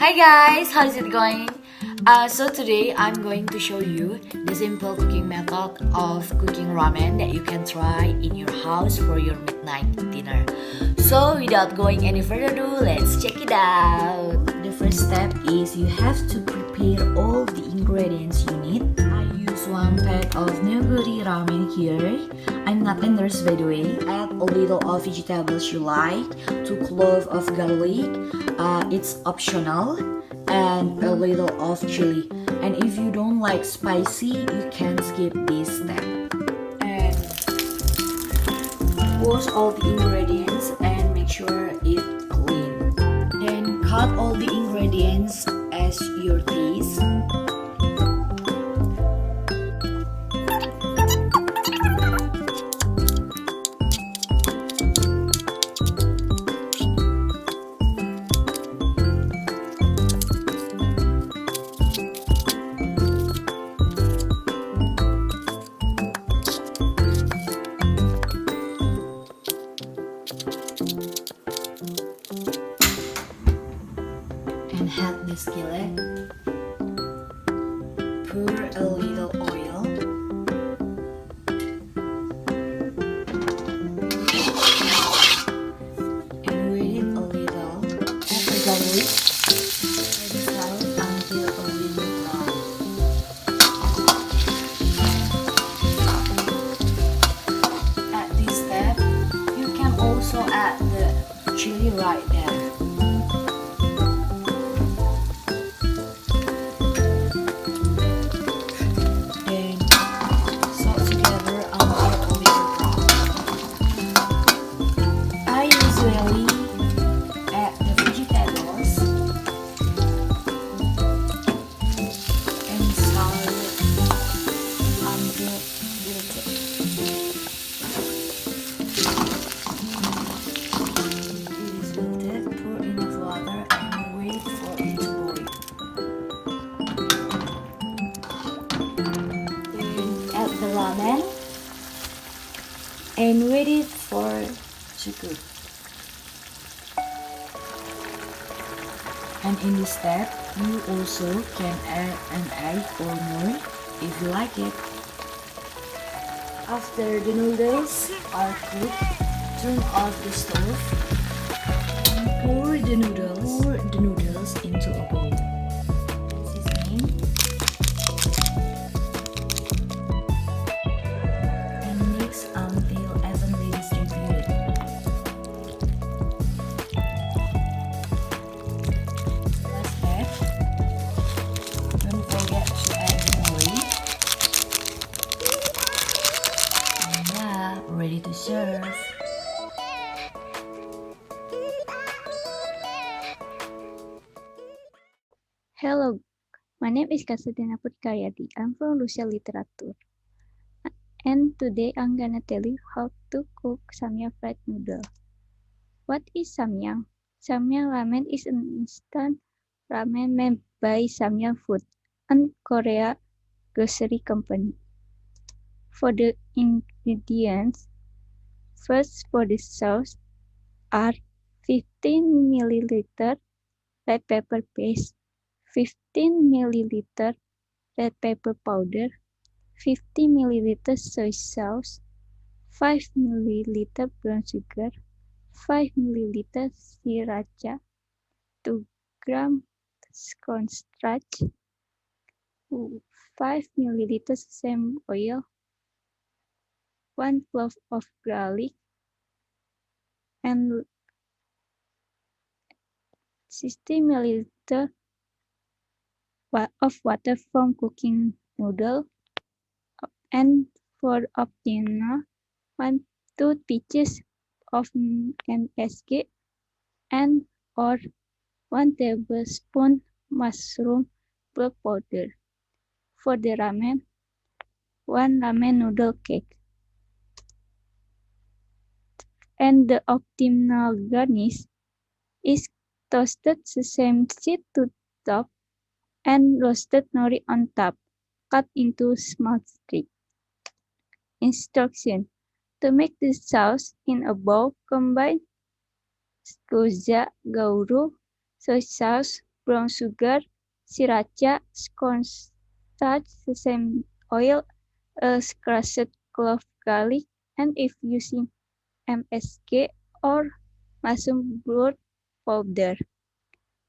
Hi guys, how's it going? So today I'm going to show you the simple cooking method of cooking ramen that you can try in your house for your midnight dinner. So without going any further ado, let's check it out. The first step is you have to prepare all the ingredients you need. I use one pack of nigiri ramen here. I'm not a nurse by the way. Add a little of vegetables you like, 2 cloves of garlic, it's optional, and a little of chili. And if you don't like spicy, you can skip this step. And wash all the ingredients and make sure it's clean. Then cut all the ingredients as your taste. And heat the skillet. Pour a little oil. And wait it a little. Add the garlic. Let it out until a little brown. At this step, you can also add the chili right there. Usually add the vegetables and salt until wilted. It is wilted, pour enough water and wait for it to boil. Then add the ramen and wait it for to cook. And in this step, you also can add an egg or more if you like it. After the noodles are cooked, turn off the stove and pour the noodles into a bowl. Seasoning and mix until evenly distributed. Ready to serve. Hello, my name is Khansa Denaputri Karyadi. I'm from Rusia Literature. And today I'm gonna tell you how to cook samyang fried noodle. What is samyang? Samyang ramen is an instant ramen made by Samyang Food, a Korea grocery company. For the ingredients, first for the sauce are 15 milliliter red pepper paste, 15 milliliter red pepper powder, 50 milliliter soy sauce, 5 milliliter brown sugar, 5 milliliter sriracha, 2 gram cornstarch, 5 milliliter sesame oil, 1 clove of garlic, and 60 milliliter of water from cooking noodle. And for optional, 2 pieces of MSG and or 1 tablespoon mushroom bulk powder. For the ramen, 1 ramen noodle cake. And the optimal garnish is toasted sesame seed to top and roasted nori on top, cut into small strips. Instruction: to make the sauce in a bowl, combine gyoza, gauro, soy sauce, brown sugar, sriracha, cornstarch, sesame oil, crushed clove garlic, and if using MSG or mushroom broth powder.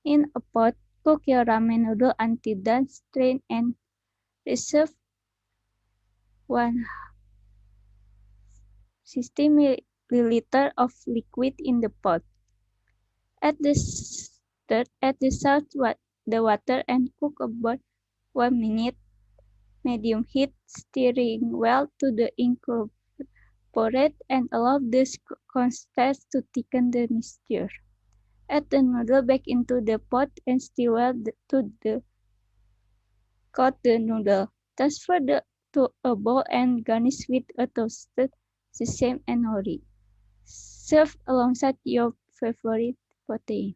In a pot, cook your ramen noodle until done, strain and reserve 160 milliliter of liquid in the pot. Add the the water and cook about 1 minute, medium heat, stirring well to the incorporate and allow the cornstarch to thicken the mixture. Add the noodle back into the pot and stir well to the coat the noodle. Transfer to a bowl and garnish with a toasted sesame and nori. Serve alongside your favorite protein.